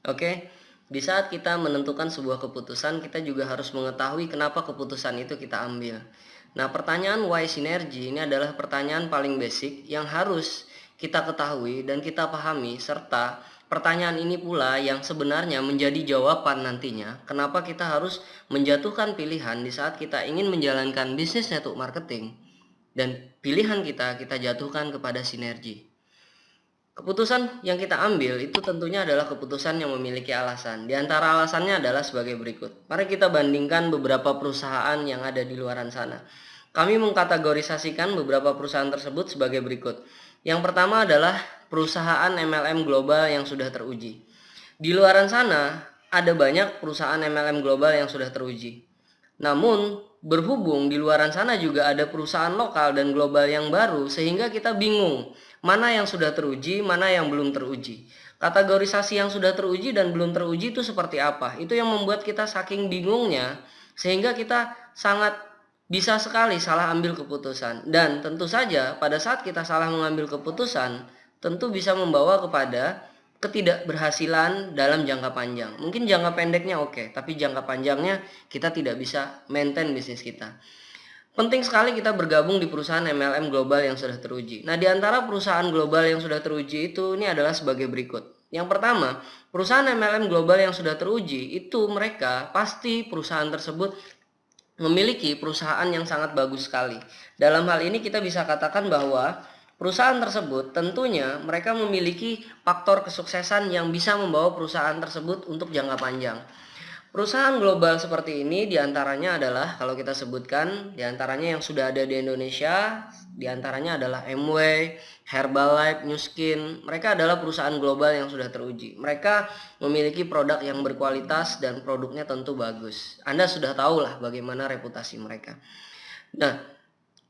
Oke, di saat kita menentukan sebuah keputusan, kita juga harus mengetahui kenapa keputusan itu kita ambil. Nah, pertanyaan why sinergi ini adalah pertanyaan paling basic yang harus kita ketahui dan kita pahami, serta pertanyaan ini pula yang sebenarnya menjadi jawaban nantinya kenapa kita harus menjatuhkan pilihan di saat kita ingin menjalankan bisnis network marketing dan pilihan kita jatuhkan kepada sinergi. Keputusan yang kita ambil itu tentunya adalah keputusan yang memiliki alasan. Di antara alasannya adalah sebagai berikut. Mari kita bandingkan beberapa perusahaan yang ada di luaran sana. Kami mengkategorisasikan beberapa perusahaan tersebut sebagai berikut. Yang pertama adalah perusahaan MLM global yang sudah teruji. Di luaran sana ada banyak perusahaan MLM global yang sudah teruji. Namun, berhubung di luaran sana juga ada perusahaan lokal dan global yang baru, sehingga kita bingung mana yang sudah teruji, mana yang belum teruji. Kategorisasi yang sudah teruji dan belum teruji itu seperti apa? Itu yang membuat kita saking bingungnya, sehingga kita sangat bisa sekali salah ambil keputusan. Dan tentu saja pada saat kita salah mengambil keputusan, tentu bisa membawa kepada ketidakberhasilan dalam jangka panjang. Mungkin jangka pendeknya oke, tapi jangka panjangnya kita tidak bisa maintain bisnis kita. Penting sekali kita bergabung di perusahaan MLM global yang sudah teruji. Nah, di antara perusahaan global yang sudah teruji itu ini adalah sebagai berikut. Yang pertama, perusahaan MLM global yang sudah teruji itu mereka pasti perusahaan tersebut memiliki perusahaan yang sangat bagus sekali. Dalam hal ini kita bisa katakan bahwa perusahaan tersebut tentunya mereka memiliki faktor kesuksesan yang bisa membawa perusahaan tersebut untuk jangka panjang. Perusahaan global seperti ini diantaranya adalah, kalau kita sebutkan, diantaranya yang sudah ada di Indonesia, diantaranya adalah Amway, Herbalife, Nu Skin. Mereka adalah perusahaan global yang sudah teruji. Mereka memiliki produk yang berkualitas dan produknya tentu bagus. Anda sudah tahu lah bagaimana reputasi mereka. Nah,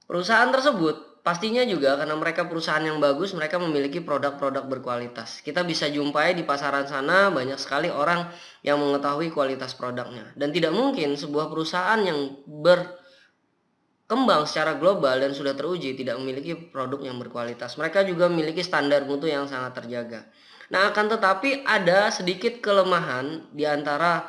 perusahaan tersebut pastinya juga karena mereka perusahaan yang bagus, mereka memiliki produk-produk berkualitas. Kita bisa jumpai di pasaran sana banyak sekali orang yang mengetahui kualitas produknya. Dan tidak mungkin sebuah perusahaan yang berkembang secara global dan sudah teruji tidak memiliki produk yang berkualitas. Mereka juga memiliki standar mutu yang sangat terjaga. Nah, akan tetapi ada sedikit kelemahan di antara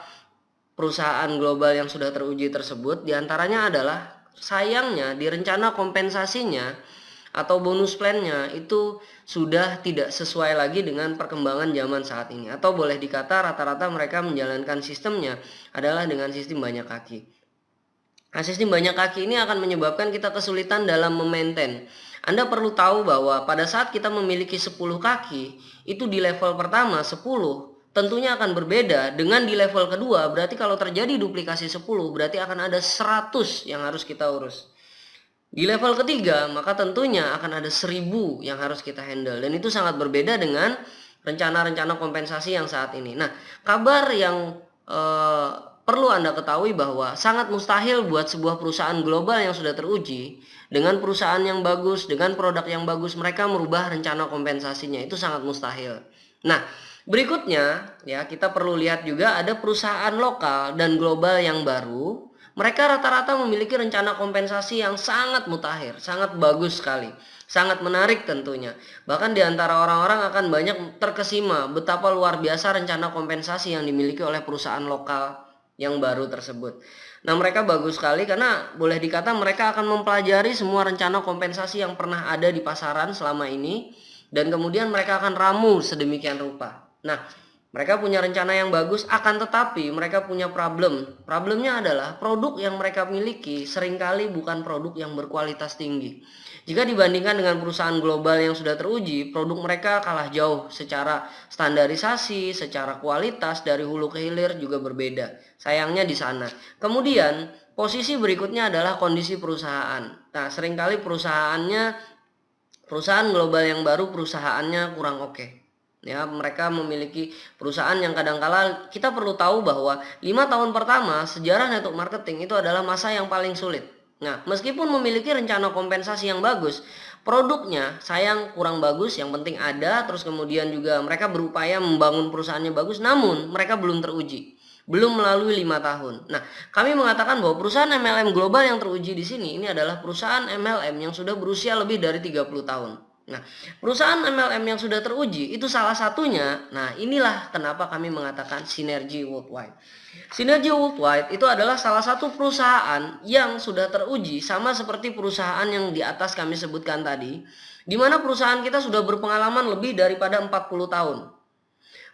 perusahaan global yang sudah teruji tersebut. Di antaranya adalah sayangnya di rencana kompensasinya atau bonus plannya itu sudah tidak sesuai lagi dengan perkembangan zaman saat ini, atau boleh dikata rata-rata mereka menjalankan sistemnya adalah dengan sistem banyak kaki. Nah, sistem banyak kaki ini akan menyebabkan kita kesulitan dalam memaintain. Anda perlu tahu bahwa pada saat kita memiliki 10 kaki, itu di level pertama 10 tentunya akan berbeda dengan di level kedua. Berarti kalau terjadi duplikasi 10 berarti akan ada 100 yang harus kita urus. Di level ketiga maka tentunya akan ada 1000 yang harus kita handle, dan itu sangat berbeda dengan rencana-rencana kompensasi yang saat ini. Nah, kabar yang perlu Anda ketahui bahwa sangat mustahil buat sebuah perusahaan global yang sudah teruji dengan perusahaan yang bagus, dengan produk yang bagus, mereka merubah rencana kompensasinya. Itu sangat mustahil. Nah, berikutnya ya kita perlu lihat juga ada perusahaan lokal dan global yang baru. Mereka rata-rata memiliki rencana kompensasi yang sangat mutakhir, sangat bagus sekali, sangat menarik tentunya. Bahkan di antara orang-orang akan banyak terkesima betapa luar biasa rencana kompensasi yang dimiliki oleh perusahaan lokal yang baru tersebut. Nah, mereka bagus sekali karena boleh dikata mereka akan mempelajari semua rencana kompensasi yang pernah ada di pasaran selama ini, dan kemudian mereka akan ramu sedemikian rupa. Nah, mereka punya rencana yang bagus, akan tetapi mereka punya problem. Problemnya adalah produk yang mereka miliki seringkali bukan produk yang berkualitas tinggi. Jika dibandingkan dengan perusahaan global yang sudah teruji, produk mereka kalah jauh secara standarisasi, secara kualitas dari hulu ke hilir juga berbeda. Sayangnya di sana. Kemudian, posisi berikutnya adalah kondisi perusahaan. Nah, seringkali perusahaan global yang baru perusahaannya kurang oke. Ya, mereka memiliki perusahaan yang kadangkala kita perlu tahu bahwa 5 tahun pertama sejarah network marketing itu adalah masa yang paling sulit. Nah, meskipun memiliki rencana kompensasi yang bagus, produknya sayang kurang bagus, yang penting ada, terus kemudian juga mereka berupaya membangun perusahaannya bagus, namun mereka belum teruji. Belum melalui 5 tahun. Nah, kami mengatakan bahwa perusahaan MLM global yang teruji di sini ini adalah perusahaan MLM yang sudah berusia lebih dari 30 tahun. Nah, perusahaan MLM yang sudah teruji itu salah satunya. Nah, inilah kenapa kami mengatakan Sinergi Worldwide. Sinergi Worldwide itu adalah salah satu perusahaan yang sudah teruji sama seperti perusahaan yang di atas kami sebutkan tadi, di mana perusahaan kita sudah berpengalaman lebih daripada 40 tahun.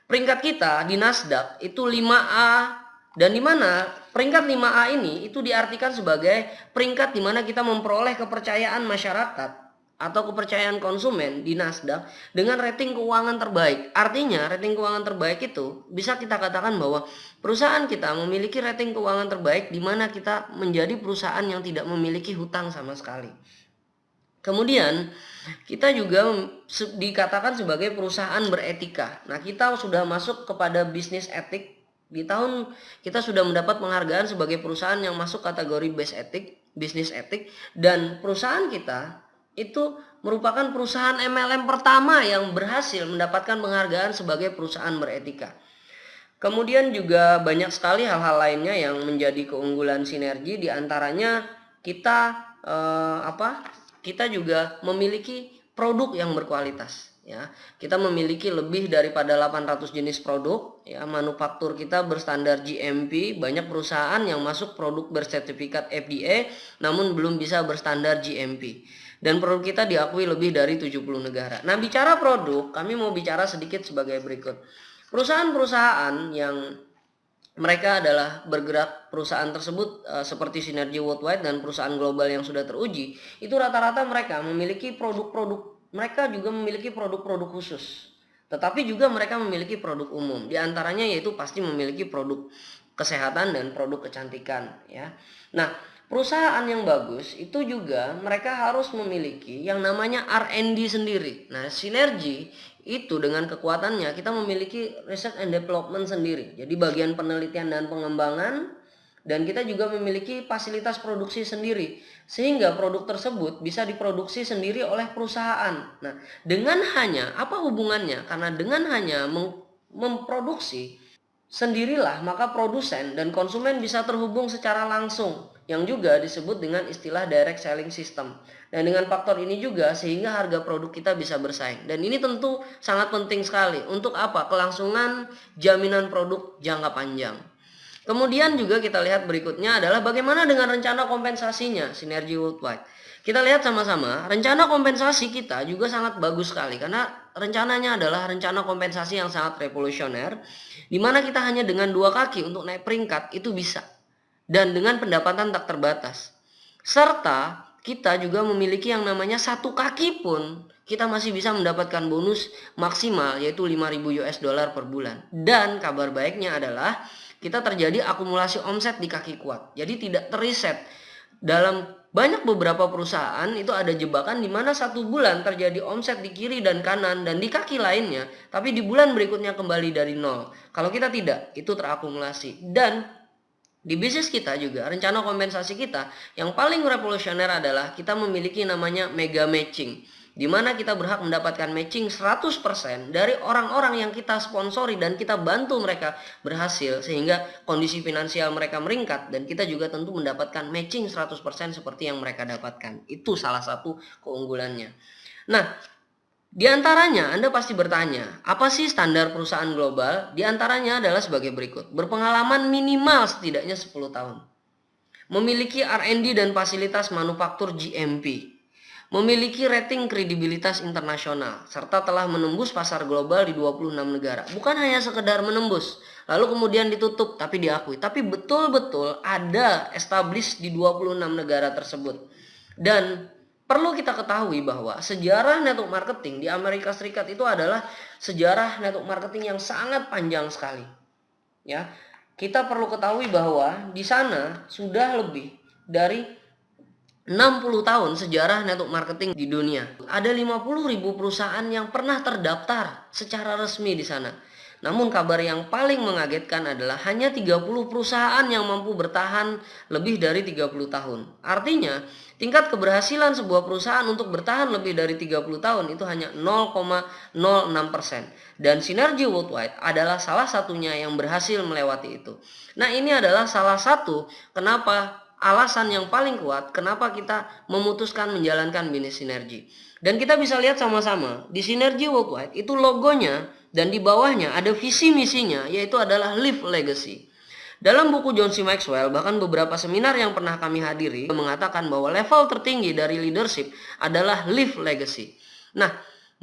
Peringkat kita di Nasdaq itu 5A, dan di mana peringkat 5A ini itu diartikan sebagai peringkat di mana kita memperoleh kepercayaan masyarakat atau kepercayaan konsumen di Nasdaq dengan rating keuangan terbaik. Artinya rating keuangan terbaik itu bisa kita katakan bahwa perusahaan kita memiliki rating keuangan terbaik di mana kita menjadi perusahaan yang tidak memiliki hutang sama sekali. Kemudian kita juga dikatakan sebagai perusahaan beretika. Nah, kita sudah masuk kepada bisnis etik. Di tahun kita sudah mendapat penghargaan sebagai perusahaan yang masuk kategori bisnis etik, dan perusahaan kita itu merupakan perusahaan MLM pertama yang berhasil mendapatkan penghargaan sebagai perusahaan beretika. Kemudian juga banyak sekali hal-hal lainnya yang menjadi keunggulan Sinergi, di antaranya kita juga memiliki produk yang berkualitas, ya. Kita memiliki lebih daripada 800 jenis produk, ya. Manufaktur kita berstandar GMP. Banyak perusahaan yang masuk produk bersertifikat FDA namun belum bisa berstandar GMP. Dan produk kita diakui lebih dari 70 negara. Nah, bicara produk, kami mau bicara sedikit sebagai berikut. Perusahaan-perusahaan yang mereka adalah bergerak, perusahaan tersebut seperti Sinergi Worldwide dan perusahaan global yang sudah teruji, itu rata-rata mereka memiliki mereka juga memiliki produk-produk khusus. Tetapi juga mereka memiliki produk umum. Di antaranya yaitu pasti memiliki produk kesehatan dan produk kecantikan, ya. Nah, perusahaan yang bagus itu juga mereka harus memiliki yang namanya R&D sendiri. Nah, Sinergi itu dengan kekuatannya kita memiliki research and development sendiri. Jadi bagian penelitian dan pengembangan, dan kita juga memiliki fasilitas produksi sendiri sehingga produk tersebut bisa diproduksi sendiri oleh perusahaan. Nah, dengan hanya apa hubungannya? Karena dengan hanya memproduksi sendirilah, maka produsen dan konsumen bisa terhubung secara langsung, yang juga disebut dengan istilah direct selling system. Dan dengan faktor ini juga sehingga harga produk kita bisa bersaing. Dan ini tentu sangat penting sekali. Untuk apa? Kelangsungan jaminan produk jangka panjang. Kemudian juga kita lihat berikutnya adalah bagaimana dengan rencana kompensasinya Sinergi Worldwide. Kita lihat sama-sama, rencana kompensasi kita juga sangat bagus sekali karena rencananya adalah rencana kompensasi yang sangat revolusioner, di mana kita hanya dengan 2 kaki untuk naik peringkat itu bisa, dan dengan pendapatan tak terbatas. Serta kita juga memiliki yang namanya 1 kaki pun kita masih bisa mendapatkan bonus maksimal yaitu 5.000 US dollar per bulan. Dan kabar baiknya adalah kita terjadi akumulasi omset di kaki kuat. Jadi tidak teriset. Dalam banyak beberapa perusahaan itu ada jebakan di mana 1 bulan terjadi omset di kiri dan kanan dan di kaki lainnya, tapi di bulan berikutnya kembali dari nol. Kalau kita tidak, itu terakumulasi. Dan di bisnis kita juga rencana kompensasi kita yang paling revolusioner adalah kita memiliki namanya mega matching, di mana kita berhak mendapatkan matching 100% dari orang-orang yang kita sponsori dan kita bantu mereka berhasil sehingga kondisi finansial mereka meningkat, dan kita juga tentu mendapatkan matching 100% seperti yang mereka dapatkan. Itu salah satu keunggulannya. Nah, di antaranya Anda pasti bertanya, apa sih standar perusahaan global? Di antaranya adalah sebagai berikut. Berpengalaman minimal setidaknya 10 tahun. Memiliki R&D dan fasilitas manufaktur GMP. Memiliki rating kredibilitas internasional, serta telah menembus pasar global di 26 negara. Bukan hanya sekedar menembus, lalu kemudian ditutup, tapi diakui. Tapi betul-betul ada established di 26 negara tersebut. Dan perlu kita ketahui bahwa sejarah network marketing di Amerika Serikat itu adalah sejarah network marketing yang sangat panjang sekali. Ya, kita perlu ketahui bahwa di sana sudah lebih dari 60 tahun sejarah network marketing di dunia. Ada 50.000 perusahaan yang pernah terdaftar secara resmi di sana. Namun kabar yang paling mengagetkan adalah hanya 30 perusahaan yang mampu bertahan lebih dari 30 tahun. Artinya, tingkat keberhasilan sebuah perusahaan untuk bertahan lebih dari 30 tahun itu hanya 0,06%. Dan Sinergi Worldwide adalah salah satunya yang berhasil melewati itu. Nah, ini adalah salah satu alasan yang paling kuat kenapa kita memutuskan menjalankan bisnis Sinergi. Dan kita bisa lihat sama-sama di Sinergi Worldwide itu logonya dan di bawahnya ada visi misinya, yaitu adalah Live Legacy. Dalam buku John C. Maxwell, bahkan beberapa seminar yang pernah kami hadiri mengatakan bahwa level tertinggi dari leadership adalah live legacy. Nah,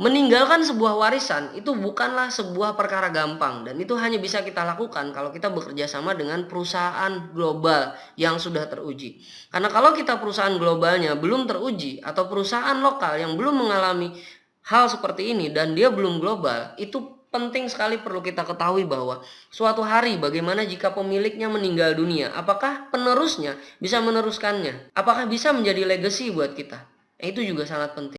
meninggalkan sebuah warisan itu bukanlah sebuah perkara gampang, dan itu hanya bisa kita lakukan kalau kita bekerja sama dengan perusahaan global yang sudah teruji. Karena kalau kita perusahaan globalnya belum teruji atau perusahaan lokal yang belum mengalami hal seperti ini dan dia belum global, itu penting sekali perlu kita ketahui bahwa suatu hari bagaimana jika pemiliknya meninggal dunia, apakah penerusnya bisa meneruskannya? Apakah bisa menjadi legacy buat kita? Itu juga sangat penting.